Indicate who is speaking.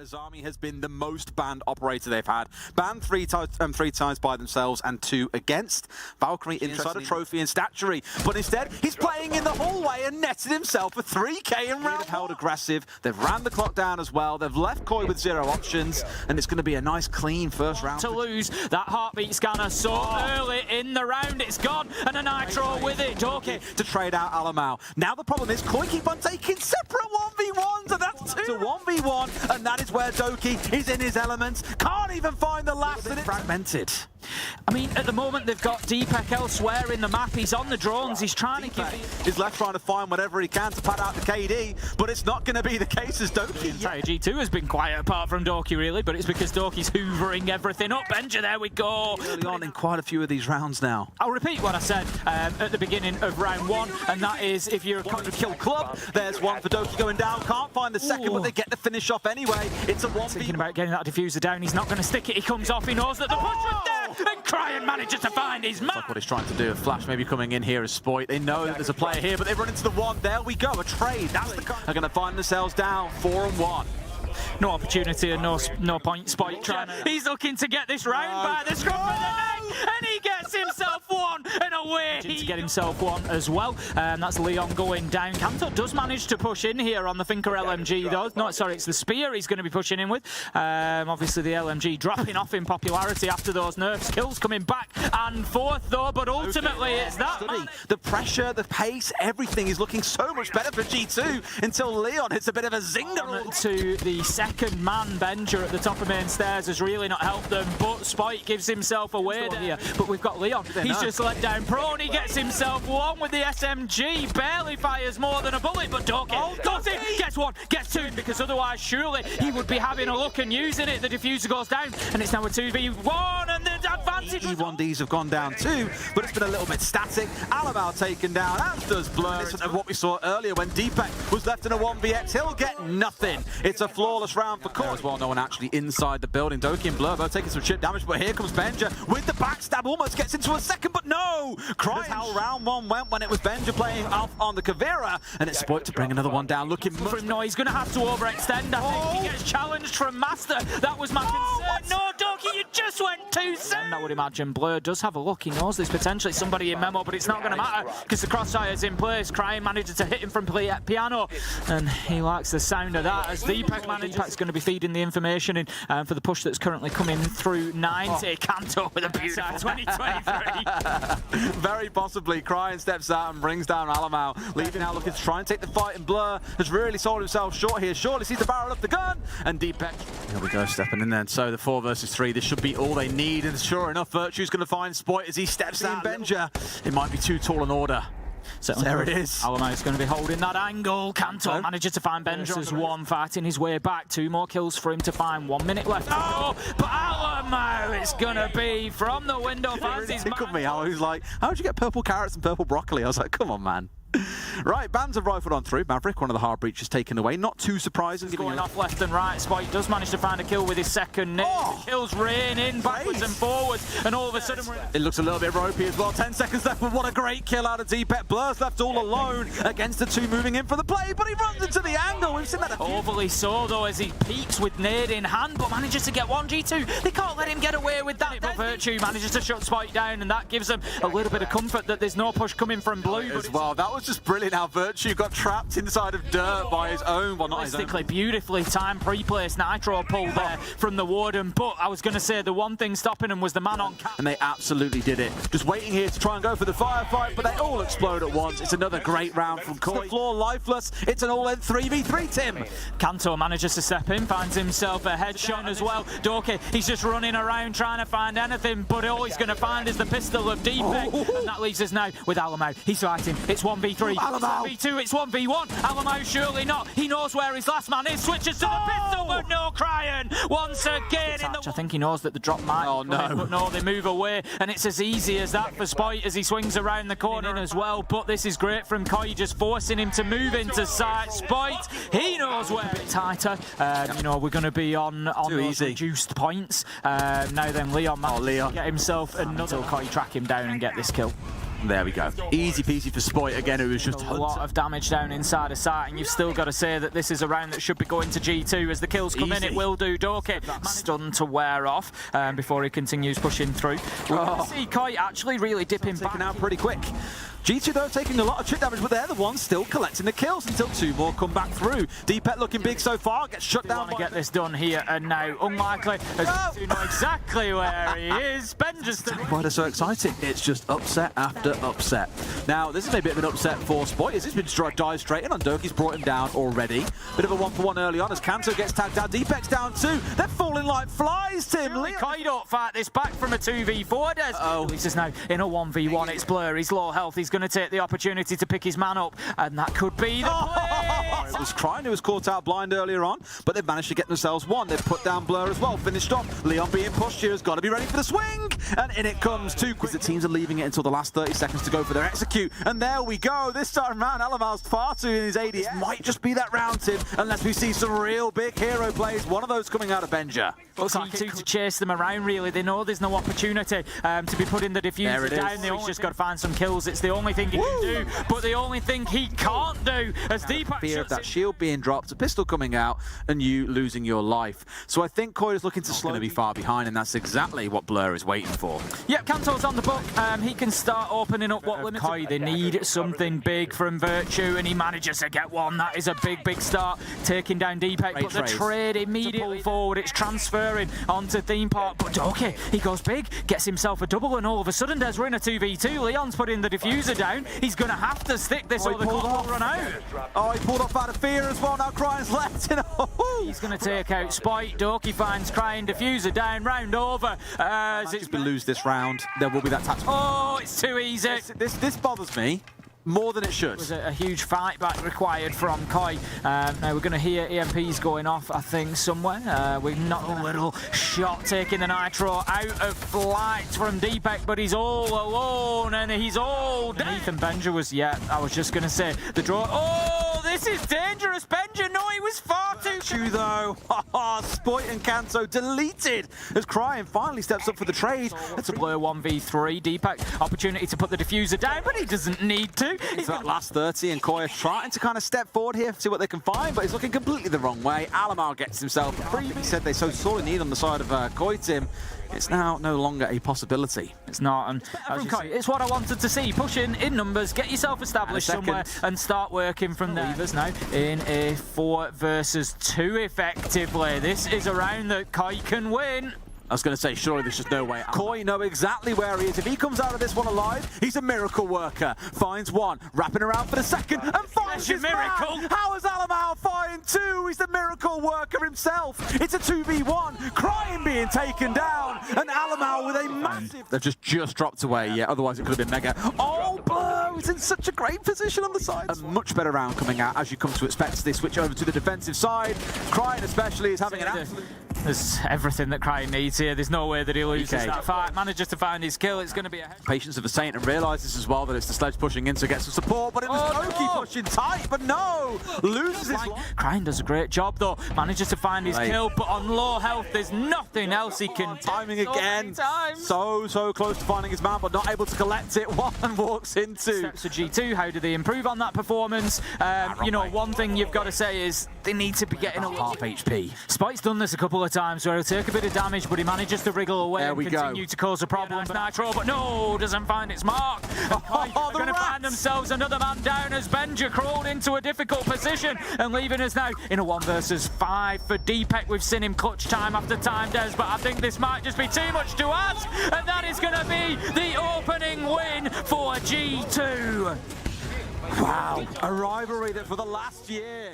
Speaker 1: Azami has been the most banned operator they've had. Banned three times by themselves and 2 against. Valkyrie inside a trophy and statuary, but instead he's playing in the hallway and netted himself a 3k in round. They've held aggressive, they've ran the clock down as well, they've left Koi with 0 options, and it's going to be a nice clean first round.
Speaker 2: To lose that heartbeat scanner so early in the round, it's gone, and a nitro with it. Doki
Speaker 1: to trade out Alamau. Now the problem is Koi keep on taking separate 1v1s, and that's 2 to 1v1, and that is where Doki is in his elements. Can't even find the last, and it's fragmented.
Speaker 2: I mean, at the moment they've got Deepak elsewhere in the map. He's on the drones. He's trying to give
Speaker 1: He's left trying to find whatever he can to pad out the KD, but it's not going to be the case as Doki.
Speaker 2: The entire G2 has been quiet apart from Doki, really, but it's because Doki's hoovering everything up. Benja, there we go.
Speaker 1: Early on in quite a few of these rounds now.
Speaker 2: I'll repeat what I said at the beginning of round 1, and that is if you're a
Speaker 1: kill club, there's one for Doki going down. Can't find the second, but they get the finish off anyway. It's a 1v.
Speaker 2: Thinking about getting that diffuser down. He's not going to stick it. He comes off. He knows that the push is there, and Cryan manages to find his man.
Speaker 1: Like what he's trying to do. A flash maybe coming in here as Spoit. They know that there's a player here, but they run into the one. There we go. A trade. That's the kind. They're going to find themselves down 4-1.
Speaker 2: No opportunity and no point. Spoit trying. He's looking to get this round by the scruff of the neck, and he gets himself one, and away to get himself one as well. That's Leon going down. Kanto does manage to push in here on the Finker LMG though. No, sorry, it's the Spear he's going to be pushing in with. Obviously the LMG dropping off in popularity after those nerfs. Kills coming back and forth though, but ultimately it's that.
Speaker 1: The pressure, the pace, everything is looking so much better for G2 until Leon hits a bit of a zinger.
Speaker 2: To the second man, Benja at the top of main stairs has really not helped them, but Spike gives himself away there. But we've got Leon. He's just let down prone. He gets himself one with the SMG. Barely fires more than a bullet, but Doki gets one, gets 2, because otherwise surely he would be having a look and using it. The diffuser goes down, and it's now a 2v1, and the advantage.
Speaker 1: E1Ds have gone down too, but it's been a little bit static. Alamau taken down, as does Blur. This is what we saw earlier when Deepak was left in a 1vx. He'll get nothing. It's a flawless round for Koi. As well, no one actually inside the building. Doki and Blur both taking some chip damage, but here comes Benja with the backstab. Almost gets into a second, but no! Crying how round 1 went when it was Benja playing off on the Kavira, and it's Spoit to bring another one down. Looking for him.
Speaker 2: No, he's going to have to overextend. I think he gets challenged from Master. That was my concern. No, Doki, you just went too soon. And I would imagine Blur does have a look. He knows there's potentially somebody in Memo, but it's not going to matter because the crossfire's in place. Crying manages to hit him from piano, and he likes the sound of that as Deepak manages. Deepak's going to be feeding the information in for the push that's currently coming through 90. Kanto with a beautiful 2023.
Speaker 1: Very possibly. Cryan steps out and brings down Alamau, leaving out looking to try and take the fight, and Blur has really sold himself short here. Surely sees the barrel of the gun, and Deepak, here we go, stepping in there. And so the 4 versus 3, this should be all they need, and sure enough, Virtue's going to find Spoit as he steps in. Benja, it might be too tall an order.
Speaker 2: So
Speaker 1: there it is.
Speaker 2: Alamau's going to be holding that angle. Kanto manages to find Benja as one, fighting his way back. 2 more kills for him to find. 1 minute left. Oh, but Alamau, it's going to be from the window.
Speaker 1: It really tickled me how he was like, how'd you get purple carrots and purple broccoli? I was like, come on, man. Right, bans have rifled on through. Maverick, one of the hard breaches taken away. Not too surprising.
Speaker 2: Going off left and right. Spike does manage to find a kill with his second nade. Kills rain in backwards and forwards, and all of a sudden
Speaker 1: it looks a little bit ropey as well. 10 seconds left, but what a great kill out of Deepak. Blur's left all alone against the 2 moving in for the play, but he runs into the angle. We've seen that
Speaker 2: overly so though as he peeks with nade in hand, but manages to get 1 G2. They can't let him get away with that. But Virtue manages to shut Spike down, and that gives them a little bit of comfort that there's no push coming from Blue.
Speaker 1: As well, that was just brilliant how Virtue got trapped inside of dirt by his own, well, not his own.
Speaker 2: Beautifully timed pre-placed nitro pull there from the Warden, but I was going to say the one thing stopping him was the man on cap.
Speaker 1: And they absolutely did it. Just waiting here to try and go for the firefight, but they all explode at once. It's another great round from Koi. The floor lifeless. It's an all-in 3v3, Tim.
Speaker 2: Kanto manages to step in, finds himself a headshot as well. Doki, he's just running around trying to find anything, but all he's going to find is the pistol of Deepak, and that leaves us now with Alamau. He's fighting. It's 1v3.
Speaker 1: Alamau.
Speaker 2: 1v2, it's 1v1. Alamau surely not. He knows where his last man is. Switches to the pistol, but no Cryan. Once again in the... I think he knows that the drop might
Speaker 1: in,
Speaker 2: but no, they move away, and it's as easy as that for Spoit as he swings around the corner as well. But this is great from Koi, just forcing him to move into sight. Spoit, he knows where it's tighter. You know, we're going to be on those reduced points. Now then, Leon manages to get himself another. Koi track him down and get this kill.
Speaker 1: There we go. Easy peasy for Spoit again, who was just
Speaker 2: a lot of damage down inside of sight, and you've still got to say that this is a round that should be going to G2. As the kills come in, it will do. Doki stunned to wear off before he continues pushing through. We're going to see Koi actually really dipping back.
Speaker 1: Taken out pretty quick. G2 though taking a lot of chip damage, but they're the ones still collecting the kills until 2 more come back through. Deepet looking big so far, gets shut down.
Speaker 2: Want to get this done here and now. Unlikely, as G2 know exactly where he is. Benja's
Speaker 1: why they're so exciting. It's just upset after upset. Now, this is maybe a bit of an upset for Spoit. As he's been dive straight in on Doki's brought him down already. Bit of a 1-for-1 early on as Kanto gets tagged down. Deepet's down too. They're falling like flies, Tim.
Speaker 2: Koi don't fight this back from a 2v4, Des. This is now in a 1v1. It's Blur. He's low health. He's going to take the opportunity to pick his man up, and that could be the play.
Speaker 1: It was Crying who was caught out blind earlier on, but they've managed to get themselves one. They've put down Blur as well. Finished off. Leon being pushed here has got to be ready for the swing, and in it comes too quick. The teams are leaving it until the last 30 seconds to go for their execute, and there we go. This time round, Alamal's far too in his ADS. Might just be that round, Tim, unless we see some real big hero plays. One of those coming out of Benja.
Speaker 2: Looks like to chase them around, really. They know there's no opportunity to be putting the diffuser down. They've just got to find some kills. It's the only thing he can do, but the only thing he can't do as Deepak
Speaker 1: fear of that shield being dropped, a pistol coming out, and you losing your life. So I think Koi is looking to slow to be far behind, and that's exactly what Blur is waiting for.
Speaker 2: Yep, Kanto's on the book. He can start opening up what limits. Koi, they need something big from Virtue, and he manages to get one. That is a big, big start, taking down Deepak. But the trade immediately forward, it's transferring onto Theme Park. But Doki, he goes big, gets himself a double, and all of a sudden, Des, we're in a 2v2. Leon's putting the diffuser down. He's going to have to stick this or the clock will run out.
Speaker 1: Oh, he pulled off out of fear as well. Now Crying's left.
Speaker 2: He's going to take out Spoit. Doki finds Crying, diffuser down, round over.
Speaker 1: As we lose this round, there will be that tactical.
Speaker 2: Oh, it's too easy.
Speaker 1: This bothers me more than it should.
Speaker 2: It was a huge fight back required from Koi. Now we're going to hear EMPs going off, I think, somewhere. We've not a little shot taking the Nitro out of flight from Deepak, but he's all alone and he's all dead. Ethan Benja was, I was just going to say, the draw. Oh, this is dangerous. Benja, no, he was far too
Speaker 1: true though. Spoit and Kanto deleted as Crying finally steps up for the trade.
Speaker 2: It's a Blur 1v3. Deepak, opportunity to put the diffuser down, but he doesn't need to.
Speaker 1: It's that last 30, and Koi is trying to kind of step forward here, see what they can find, but he's looking completely the wrong way. Alamal gets himself free. He said they so sorely need on the side of Koi, Tim. It's now no longer a possibility.
Speaker 2: It's not, and it's what I wanted to see. Push in numbers, get yourself established somewhere, and start working from there. Leavers now in a 4 versus 2 effectively. This is a round that Koi can win.
Speaker 1: I was going to say, surely there's just no way out. Koi know exactly where he is. If he comes out of this one alive, he's a miracle worker. Finds one, wrapping around for the second, and finds his miracle. Man. How has Alamal find 2? He's the miracle worker himself. It's a 2v1. Crying being taken down, and Alamal with a massive... They've just dropped away, otherwise it could have been mega. Oh, Blur is in such a great position on the side. A much better round coming out, as you come to expect, as they switch over to the defensive side. Crying especially is having an absolute...
Speaker 2: There's everything that Crying needs here. There's no way that he loses that fight. Manages to find his kill. It's going to be a...
Speaker 1: Patience of a Saint, and realises as well that it's the Sledge pushing in to get some support, but it was Doki pushing tight, but no! Loses his life.
Speaker 2: Crying does a great job though. Manages to find his kill, but on low health, there's nothing else he can do.
Speaker 1: Timing again. So close to finding his man, but not able to collect it. One walks into...
Speaker 2: Steps to G2. How do they improve on that performance? You know, one thing you've got to say is they need to be getting a
Speaker 1: half HP.
Speaker 2: Spoit's done this a couple of times where he'll take a bit of damage, but he manages to wriggle away and continue to cause a problem for Nitro, but no, doesn't find its mark. They're going to find themselves another man down as Benja crawled into a difficult position and leaving us now in a 1 versus 5 for Deepak. We've seen him clutch time after time, Des, but I think this might just be too much to ask, and that is going to be the opening win for G2.
Speaker 1: Wow, a rivalry that for the last year